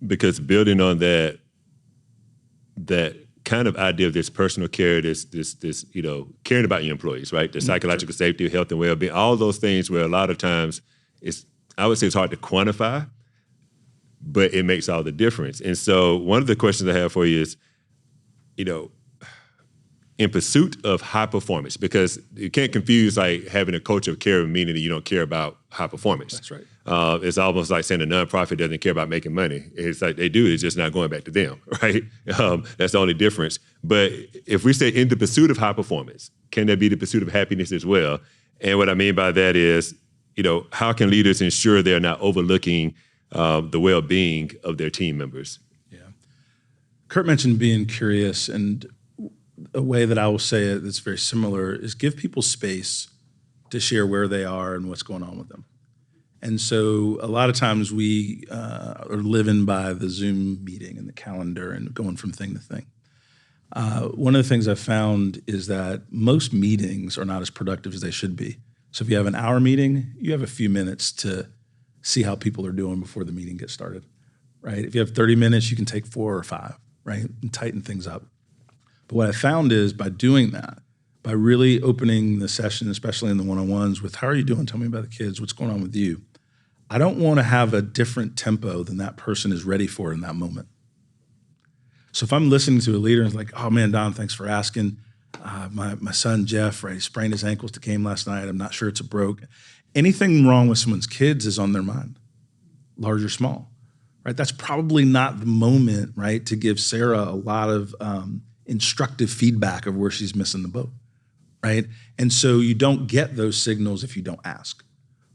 because building on that kind of idea of this personal care, this caring about your employees, right? The psychological safety, health and well-being, all those things where a lot of times I would say it's hard to quantify, but it makes all the difference. And so one of the questions I have for you is, in pursuit of high performance, because you can't confuse like having a culture of care meaning that you don't care about high performance. That's right. It's almost like saying a nonprofit doesn't care about making money. It's like they do, it's just not going back to them, right? That's the only difference. But if we say in the pursuit of high performance, can there be the pursuit of happiness as well? And what I mean by that is, how can leaders ensure they're not overlooking the well-being of their team members? Yeah. Kurt mentioned being curious, and a way that I will say it that's very similar is give people space to share where they are and what's going on with them. And so a lot of times we are living by the Zoom meeting and the calendar and going from thing to thing. One of the things I've found is that most meetings are not as productive as they should be. So if you have an hour meeting, you have a few minutes to see how people are doing before the meeting gets started, right? If you have 30 minutes, you can take 4 or 5, right, and tighten things up. But what I found is by doing that, by really opening the session, especially in the one-on-ones with, how are you doing? Tell me about the kids. What's going on with you? I don't want to have a different tempo than that person is ready for in that moment. So if I'm listening to a leader and it's like, oh man, Don, thanks for asking. My son, Jeff, right, he sprained his ankles to game last night. I'm not sure it's a broke. Anything wrong with someone's kids is on their mind, large or small, right? That's probably not the moment, right, to give Sarah a lot of instructive feedback of where she's missing the boat, right? And so you don't get those signals if you don't ask,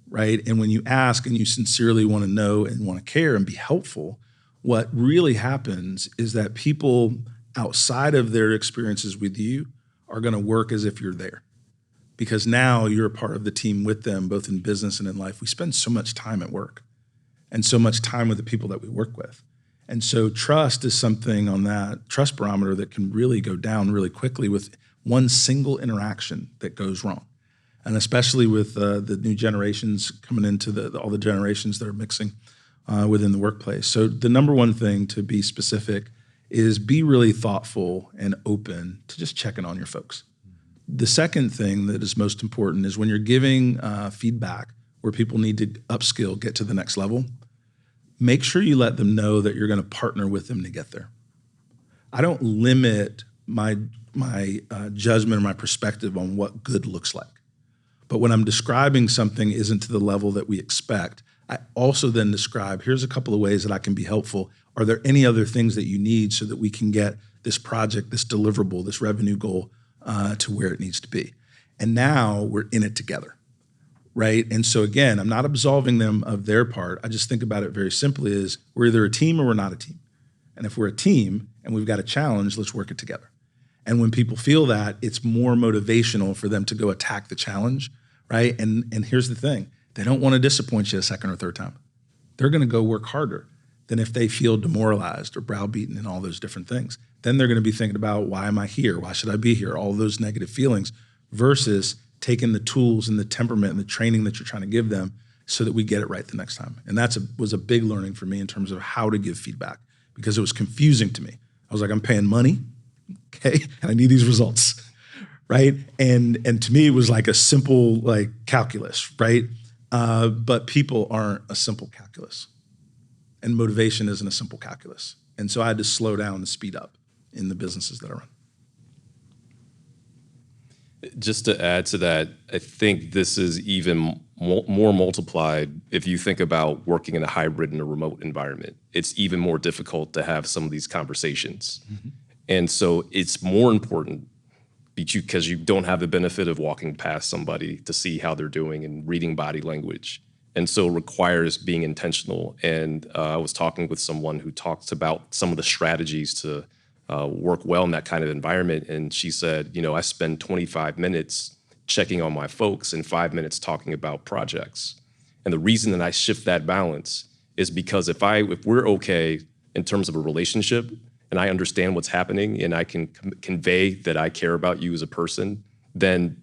right? And when you ask and you sincerely want to know and want to care and be helpful, what really happens is that people outside of their experiences with you are going to work as if you're there, because now you're a part of the team with them, both in business and in life. We spend so much time at work and so much time with the people that we work with. And so trust is something on that trust barometer that can really go down really quickly with one single interaction that goes wrong. And especially with the new generations coming into all the generations that are mixing within the workplace. So the number one thing, to be specific, is be really thoughtful and open to just checking on your folks. The second thing that is most important is when you're giving feedback where people need to upskill, get to the next level, make sure you let them know that you're going to partner with them to get there. I don't limit my judgment or my perspective on what good looks like. But when I'm describing something isn't to the level that we expect, I also then describe, here's a couple of ways that I can be helpful. Are there any other things that you need so that we can get this project, this deliverable, this revenue goal to where it needs to be? And now we're in it together, right? And so again, I'm not absolving them of their part. I just think about it very simply as we're either a team or we're not a team. And if we're a team and we've got a challenge, let's work it together. And when people feel that, it's more motivational for them to go attack the challenge, right? And here's the thing. They don't want to disappoint you a second or third time. They're going to go work harder than if they feel demoralized or browbeaten and all those different things. Then they're going to be thinking about, why am I here? Why should I be here? All those negative feelings versus taking the tools and the temperament and the training that you're trying to give them so that we get it right the next time. And was a big learning for me in terms of how to give feedback, because it was confusing to me. I was like, I'm paying money, okay, and I need these results, right? And to me, it was like a simple like calculus, right? But people aren't a simple calculus, and motivation isn't a simple calculus. And so I had to slow down and speed up in the businesses that I run. Just to add to that, I think this is even more multiplied if you think about working in a hybrid and a remote environment. It's even more difficult to have some of these conversations. Mm-hmm. And so it's more important because you don't have the benefit of walking past somebody to see how they're doing and reading body language. And so it requires being intentional. And I was talking with someone who talks about some of the strategies to work well in that kind of environment. And she said, I spend 25 minutes checking on my folks and 5 minutes talking about projects. And the reason that I shift that balance is because if we're okay in terms of a relationship, and I understand what's happening and I can convey that I care about you as a person, then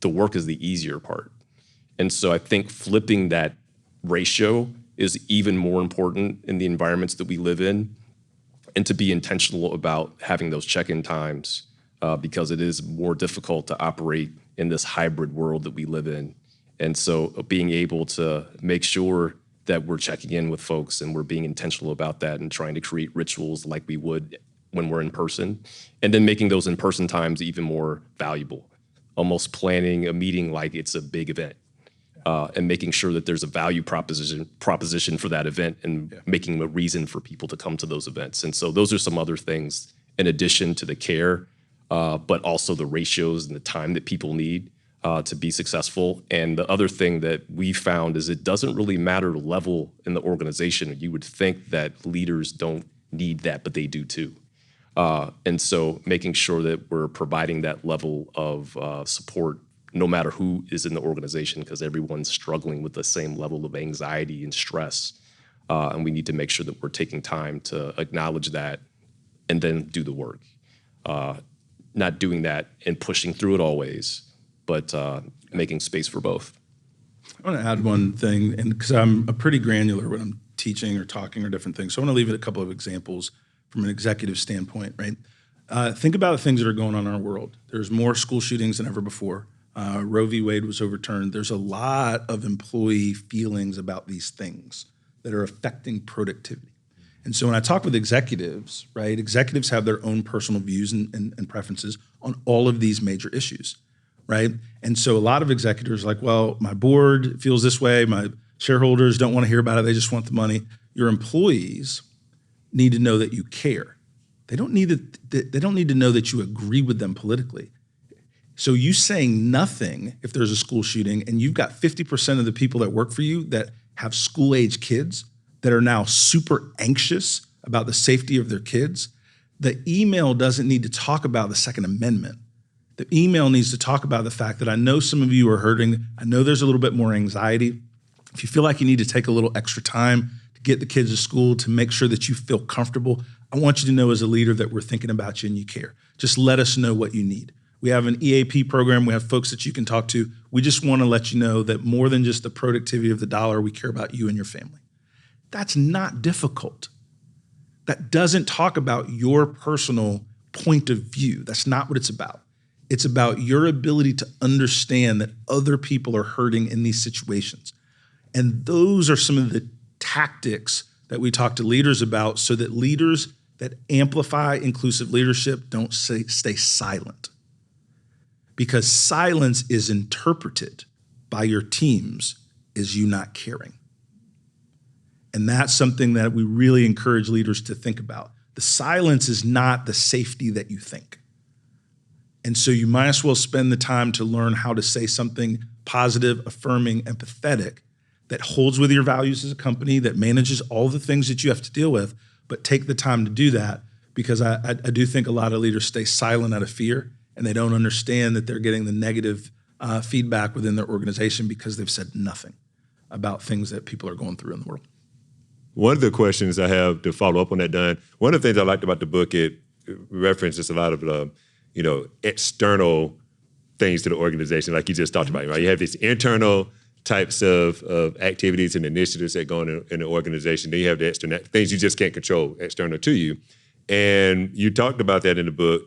the work is the easier part. And so I think flipping that ratio is even more important in the environments that we live in, and to be intentional about having those check-in times because it is more difficult to operate in this hybrid world that we live in. And so being able to make sure that we're checking in with folks and we're being intentional about that and trying to create rituals like we would when we're in person, and then making those in-person times even more valuable, almost planning a meeting like it's a big event. And making sure that there's a value proposition for that event, and making a reason for people to come to those events. And so those are some other things in addition to the care, but also the ratios and the time that people need to be successful. And the other thing that we found is it doesn't really matter the level in the organization. You would think that leaders don't need that, but they do too. And so making sure that we're providing that level of support no matter who is in the organization, because everyone's struggling with the same level of anxiety and stress. And we need to make sure that we're taking time to acknowledge that and then do the work. Not doing that and pushing through it always, but making space for both. I want to add one thing, and because I'm a pretty granular when I'm teaching or talking or different things, so I want to leave it a couple of examples from an executive standpoint, right? Think about the things that are going on in our world. There's more school shootings than ever before. Roe v. Wade was overturned. There's a lot of employee feelings about these things that are affecting productivity. And so when I talk with executives, right, executives have their own personal views and preferences on all of these major issues, right? And so a lot of executives are like, well, my board feels this way, my shareholders don't want to hear about it, they just want the money. Your employees need to know that you care. They don't need to know that you agree with them politically. So you saying nothing if there's a school shooting and you've got 50% of the people that work for you that have school-age kids that are now super anxious about the safety of their kids, the email doesn't need to talk about the Second Amendment. The email needs to talk about the fact that I know some of you are hurting. I know there's a little bit more anxiety. If you feel like you need to take a little extra time to get the kids to school, to make sure that you feel comfortable, I want you to know as a leader that we're thinking about you and you care. Just let us know what you need. We have an EAP program. We have folks that you can talk to. We just want to let you know that more than just the productivity of the dollar, we care about you and your family. That's not difficult. That doesn't talk about your personal point of view. That's not what it's about. It's about your ability to understand that other people are hurting in these situations. And those are some of the tactics that we talk to leaders about so that leaders that amplify inclusive leadership don't stay silent. Because silence is interpreted by your teams as you not caring. And that's something that we really encourage leaders to think about. The silence is not the safety that you think. And so you might as well spend the time to learn how to say something positive, affirming, empathetic that holds with your values as a company, that manages all the things that you have to deal with, but take the time to do that, because I do think a lot of leaders stay silent out of fear, and they don't understand that they're getting the negative feedback within their organization because they've said nothing about things that people are going through in the world. One of the questions I have to follow up on that, Don, one of the things I liked about the book, it references a lot of the, external things to the organization, like you just talked about, right? You have these internal types of activities and initiatives that go in the organization. Then you have the external things you just can't control, external to you. And you talked about that in the book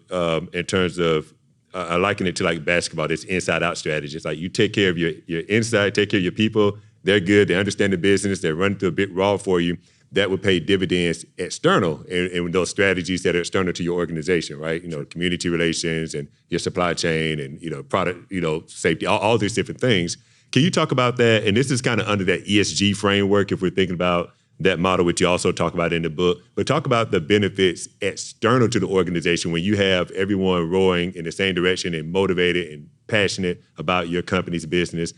in terms of, I liken it to like basketball, this inside-out strategy. It's like you take care of your inside, take care of your people. They're good, they understand the business, they're running through a bit raw for you. That would pay dividends external in those strategies that are external to your organization, right? Community relations and your supply chain and, product, safety, all these different things. Can you talk about that? And this is kind of under that ESG framework, if we're thinking about that model, which you also talk about in the book, but talk about the benefits external to the organization when you have everyone rowing in the same direction and motivated and passionate about your company's business.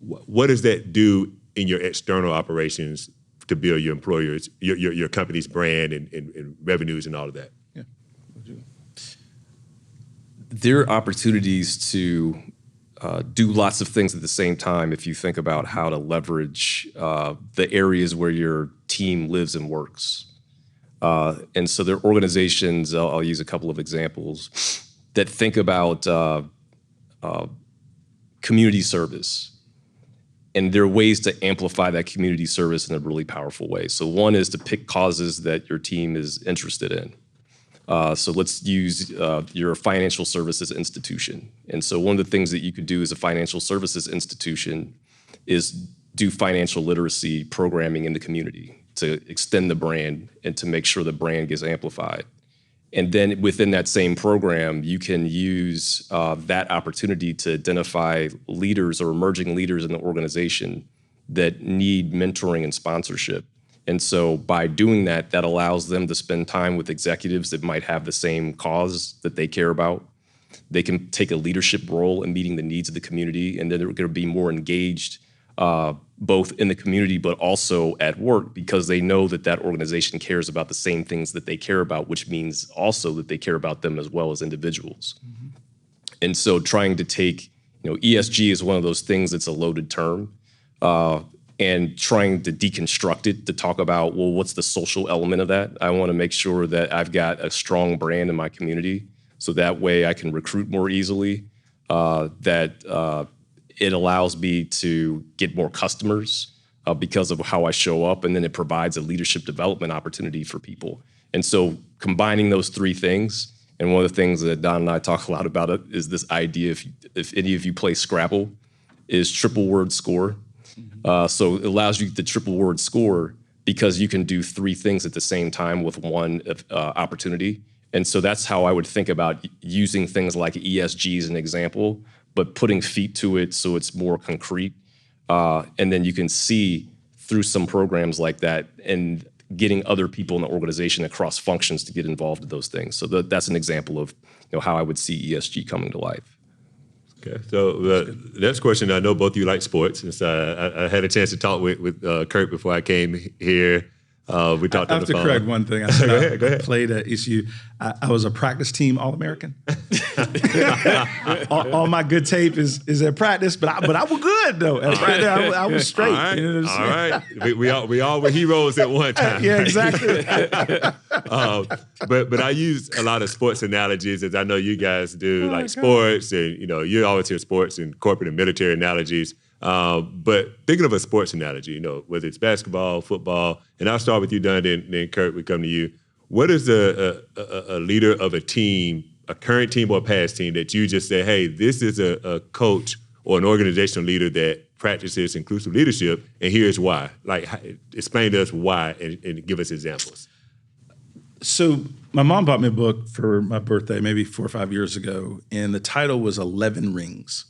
What does that do in your external operations to build your employers, your company's brand and revenues and all of that? Yeah. There are opportunities to do lots of things at the same time if you think about how to leverage the areas where your team lives and works. And so there are organizations, I'll use a couple of examples, that think about community service. And there are ways to amplify that community service in a really powerful way. So one is to pick causes that your team is interested in. So let's use your financial services institution. And so one of the things that you could do as a financial services institution is do financial literacy programming in the community to extend the brand and to make sure the brand gets amplified. And then within that same program, you can use that opportunity to identify leaders or emerging leaders in the organization that need mentoring and sponsorship. And so by doing that, that allows them to spend time with executives that might have the same cause that they care about. They can take a leadership role in meeting the needs of the community, and then they're going to be more engaged both in the community but also at work, because they know that that organization cares about the same things that they care about, which means also that they care about them as well as individuals. Mm-hmm. And so trying to take ESG is one of those things that's a loaded term, and trying to deconstruct it to talk about, well, what's the social element of that? I want to make sure that I've got a strong brand in my community, so that way I can recruit more easily, that it allows me to get more customers because of how I show up, and then it provides a leadership development opportunity for people. And so combining those three things, and one of the things that Don and I talk a lot about it is this idea, if any of you play Scrabble, is triple word score. So it allows you the triple word score because you can do three things at the same time with one opportunity. And so that's how I would think about using things like ESG as an example, but putting feet to it so it's more concrete. And then you can see through some programs like that and getting other people in the organization across functions to get involved in those things. So that's an example of how I would see ESG coming to life. Okay, so the next question, I know both of you like sports, and so I had a chance to talk with Kurt before I came here. We talked I on have the to phone. correct one thing. I said Go ahead. I played at ECU. I was a practice team All-American. all my good tape is at practice, but I was good though. At practice, I was straight. All right, You know what I'm saying? all right. We all were heroes at one time. Yeah, exactly. But I use a lot of sports analogies, as I know you guys do, like sports, and you always hear sports and corporate and military analogies. But thinking of a sports analogy, whether it's basketball, football, and I'll start with you, Don, then Kurt, we come to you. What is a leader of a team, a current team or a past team, that you just say, hey, this is a coach or an organizational leader that practices inclusive leadership, and here's why. Like, explain to us why and give us examples. So my mom bought me a book for my birthday maybe 4 or 5 years ago, and the title was 11 Rings.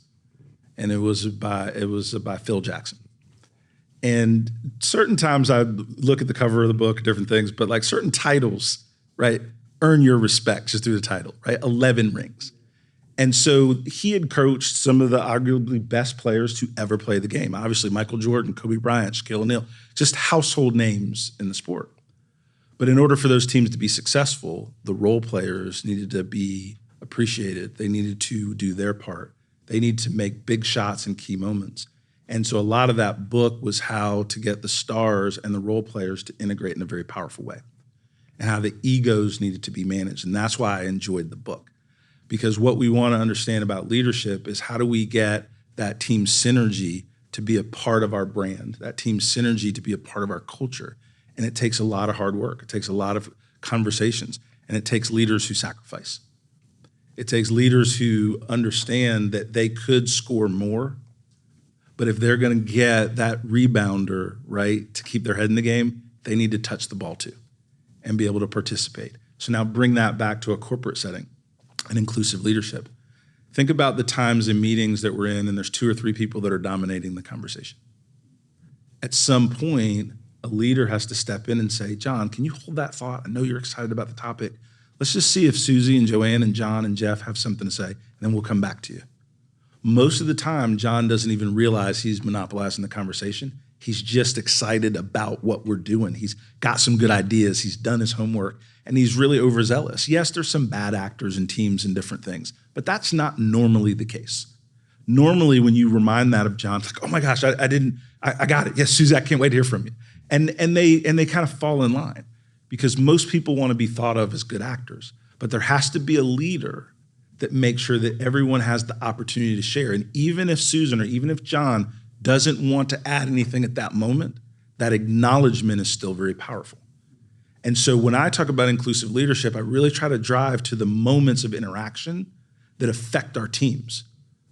And it was by Phil Jackson. And certain times I look at the cover of the book, different things, but like certain titles, right, earn your respect just through the title, right? 11 Rings. And so he had coached some of the arguably best players to ever play the game. Obviously, Michael Jordan, Kobe Bryant, Shaquille O'Neal, just household names in the sport. But in order for those teams to be successful, the role players needed to be appreciated. They needed to do their part. They need to make big shots in key moments. And so a lot of that book was how to get the stars and the role players to integrate in a very powerful way, and how the egos needed to be managed. And that's why I enjoyed the book, because what we want to understand about leadership is how do we get that team synergy to be a part of our brand, that team synergy to be a part of our culture. And it takes a lot of hard work. It takes a lot of conversations, and it takes leaders who sacrifice. It takes leaders who understand that they could score more, but if they're going to get that rebounder, right, to keep their head in the game, they need to touch the ball too and be able to participate. So now bring that back to a corporate setting, an inclusive leadership. Think about the times in meetings that we're in and there's 2 or 3 people that are dominating the conversation. At some point, a leader has to step in and say, John, can you hold that thought? I know you're excited about the topic. Let's just see if Susie and Joanne and John and Jeff have something to say, and then we'll come back to you. Most of the time, John doesn't even realize he's monopolizing the conversation. He's just excited about what we're doing. He's got some good ideas. He's done his homework, and he's really overzealous. Yes, there's some bad actors and teams and different things, but that's not normally the case. Normally, when you remind that of John, it's like, oh my gosh, I got it. Yes, Susie, I can't wait to hear from you. And they kind of fall in line, because most people want to be thought of as good actors, but there has to be a leader that makes sure that everyone has the opportunity to share. And even if Susan or even if John doesn't want to add anything at that moment, that acknowledgement is still very powerful. And so when I talk about inclusive leadership, I really try to drive to the moments of interaction that affect our teams.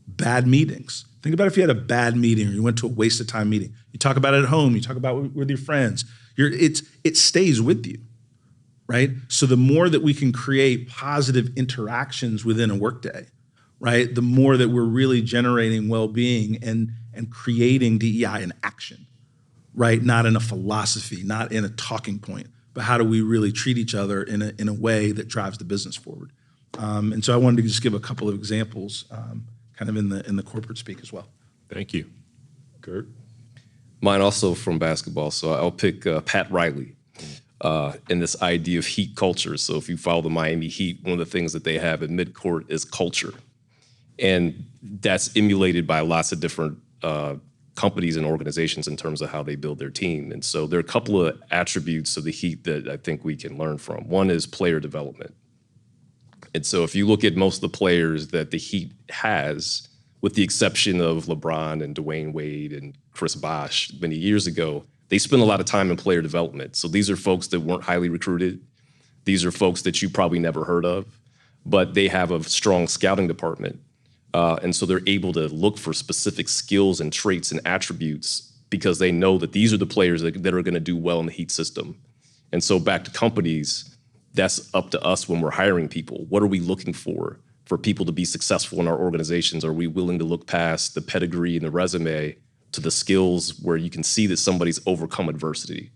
Bad meetings. Think about if you had a bad meeting or you went to a waste of time meeting. You talk about it at home, you talk about it with your friends. It stays with you, right? So the more that we can create positive interactions within a workday, right, the more that we're really generating well-being and creating DEI in action, right? Not in a philosophy, not in a talking point, but how do we really treat each other in a way that drives the business forward? And so I wanted to just give a couple of examples, kind of in the corporate speak as well. Thank you. Kurt? Mine also from basketball, so I'll pick Pat Riley and this idea of heat culture. So if you follow the Miami Heat, one of the things that they have at midcourt is culture. And that's emulated by lots of different companies and organizations in terms of how they build their team. And so there are a couple of attributes of the Heat that I think we can learn from. One is player development. And so if you look at most of the players that the Heat has, with the exception of LeBron and Dwayne Wade and Chris Bosh many years ago, they spend a lot of time in player development. So these are folks that weren't highly recruited. These are folks that you probably never heard of, but they have a strong scouting department. And so they're able to look for specific skills and traits and attributes because they know that these are the players that are going to do well in the Heat system. And so back to companies, that's up to us when we're hiring people. What are we looking for people to be successful in our organizations? Are we willing to look past the pedigree and the resume to the skills where you can see that somebody's overcome adversity,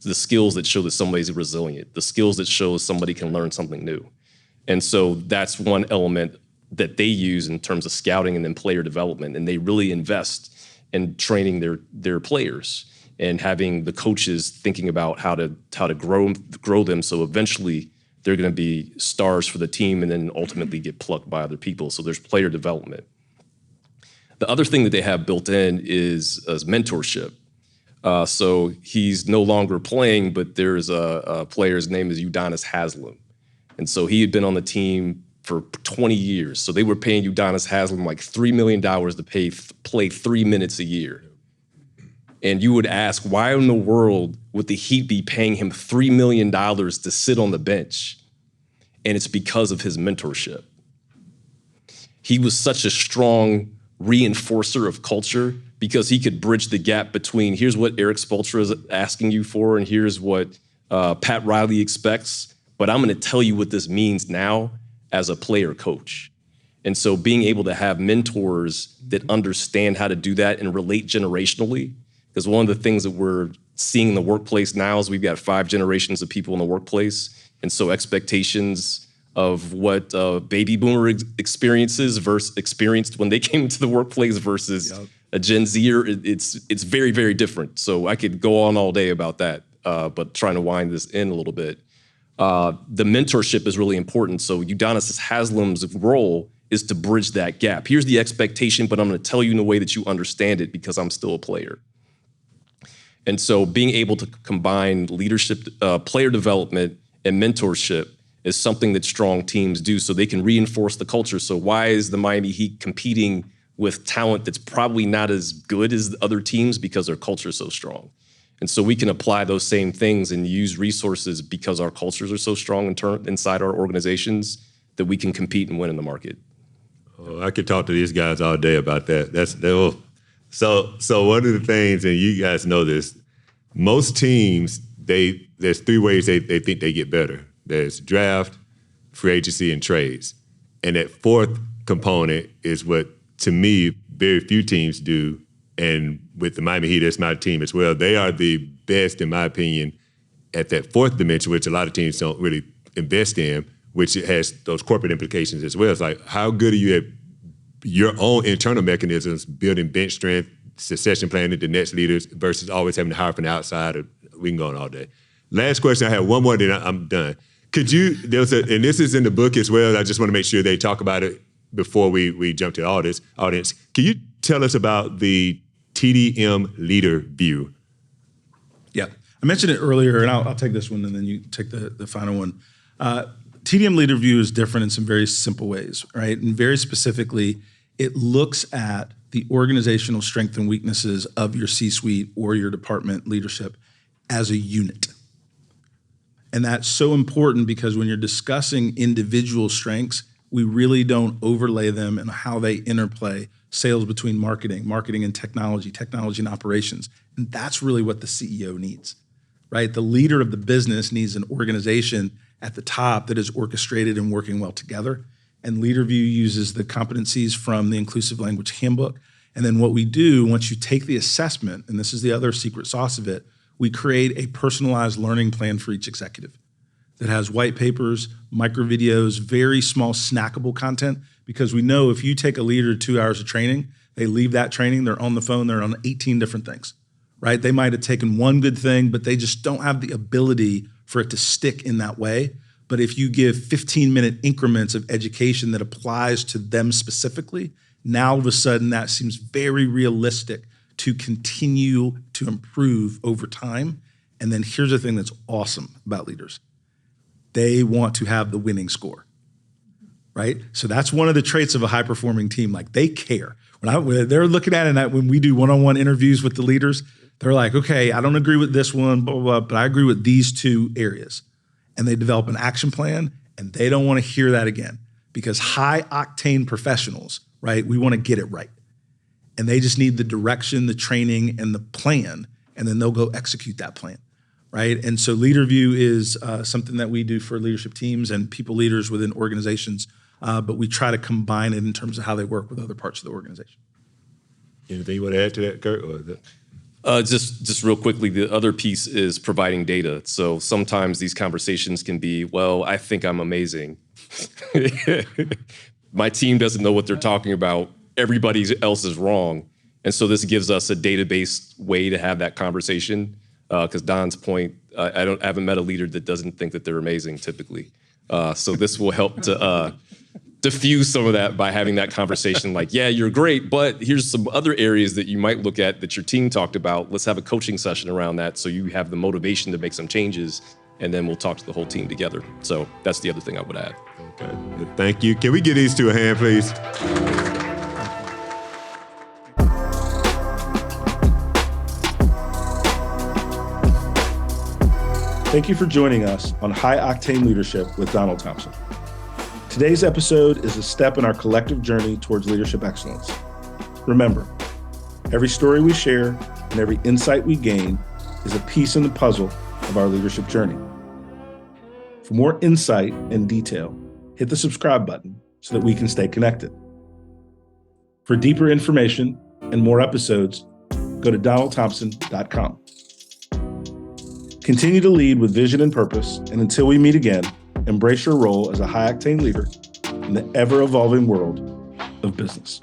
the skills that show that somebody's resilient, the skills that show somebody can learn something new? And so that's one element that they use in terms of scouting and then player development. And they really invest in training their players and having the coaches thinking about how to grow them. So eventually they're going to be stars for the team and then ultimately get plucked by other people. So there's player development. The other thing that they have built in is mentorship. So he's no longer playing, but there's a player's name is Udonis Haslem. And so he had been on the team for 20 years. So they were paying Udonis Haslem like $3 million to play 3 minutes a year. And you would ask, why in the world would the Heat be paying him $3 million to sit on the bench? And it's because of his mentorship. He was such a strong reinforcer of culture because he could bridge the gap between here's what Eric Spoelstra is asking you for and here's what Pat Riley expects, but I'm going to tell you what this means now as a player coach. And so being able to have mentors that understand how to do that and relate generationally, because one of the things that we're seeing in the workplace now is we've got 5 generations of people in the workplace. And so expectations of what baby boomer experienced when they came into the workplace versus a Gen Zer, it's very, very different. So I could go on all day about that, but trying to wind this in a little bit. The mentorship is really important. So Udonis Haslem's role is to bridge that gap. Here's the expectation, but I'm going to tell you in a way that you understand it because I'm still a player. And so being able to combine leadership, player development, and mentorship is something that strong teams do so they can reinforce the culture. So why is the Miami Heat competing with talent that's probably not as good as the other teams? Because their culture is so strong. And so we can apply those same things and use resources because our cultures are so strong inside our organizations that we can compete and win in the market. Oh, I could talk to these guys all day about that. So one of the things, and you guys know this, most teams, there's 3 ways they think they get better. There's draft, free agency, and trades. And that 4th component is what, to me, very few teams do. And with the Miami Heat, that's my team as well. They are the best, in my opinion, at that 4th dimension, which a lot of teams don't really invest in, which has those corporate implications as well. It's like, how good are you at your own internal mechanisms, building bench strength, succession planning, the next leaders, versus always having to hire from the outside? We can go on all day. Last question, I have one more, then I'm done. Could you, and this is in the book as well, I just want to make sure they talk about it before we jump to the audience. Can you tell us about the TDM leader view? Yeah, I mentioned it earlier, and I'll take this one, and then you take the final one. TDM leader view is different in some very simple ways, right? And very specifically, it looks at the organizational strengths and weaknesses of your C-suite or your department leadership as a unit. And that's so important because when you're discussing individual strengths, we really don't overlay them and how they interplay, sales between marketing and technology and operations. And that's really what the CEO needs, right? The leader of the business needs an organization at the top that is orchestrated and working well together. And LeaderView uses the competencies from the Inclusive Language Handbook. And then what we do, once you take the assessment, and this is the other secret sauce of it, we create a personalized learning plan for each executive that has white papers, micro videos, very small snackable content, because we know if you take a leader 2 hours of training, they leave that training, they're on the phone, they're on 18 different things, right? They might have taken one good thing, but they just don't have the ability for it to stick in that way. But if you give 15-minute increments of education that applies to them specifically, now all of a sudden that seems very realistic to continue to improve over time. And then here's the thing that's awesome about leaders. They want to have the winning score, right? So that's one of the traits of a high-performing team. Like, they care. When they're looking at it, when we do one-on-one interviews with the leaders, they're like, okay, I don't agree with this one, blah, blah, blah, but I agree with these two areas. And they develop an action plan, and they don't want to hear that again, because high-octane professionals, right, we want to get it right. And they just need the direction, the training, and the plan, and then they'll go execute that plan, right? And so LeaderView is something that we do for leadership teams and people leaders within organizations, but we try to combine it in terms of how they work with other parts of the organization. Anything you want to add to that, Kurt? Just real quickly, the other piece is providing data. So sometimes these conversations can be, well, I think I'm amazing. My team doesn't know what they're talking about. Everybody else is wrong. And so this gives us a database way to have that conversation. Because Don's point, I haven't met a leader that doesn't think that they're amazing typically. So this will help to diffuse some of that by having that conversation like, yeah, you're great, but here's some other areas that you might look at that your team talked about. Let's have a coaching session around that so you have the motivation to make some changes, and then we'll talk to the whole team together. So that's the other thing I would add. Okay, thank you. Can we give these two a hand, please? Thank you for joining us on High Octane Leadership with Donald Thompson. Today's episode is a step in our collective journey towards leadership excellence. Remember, every story we share and every insight we gain is a piece in the puzzle of our leadership journey. For more insight and detail, hit the subscribe button so that we can stay connected. For deeper information and more episodes, go to donaldthompson.com. Continue to lead with vision and purpose, and until we meet again, embrace your role as a high-octane leader in the ever-evolving world of business.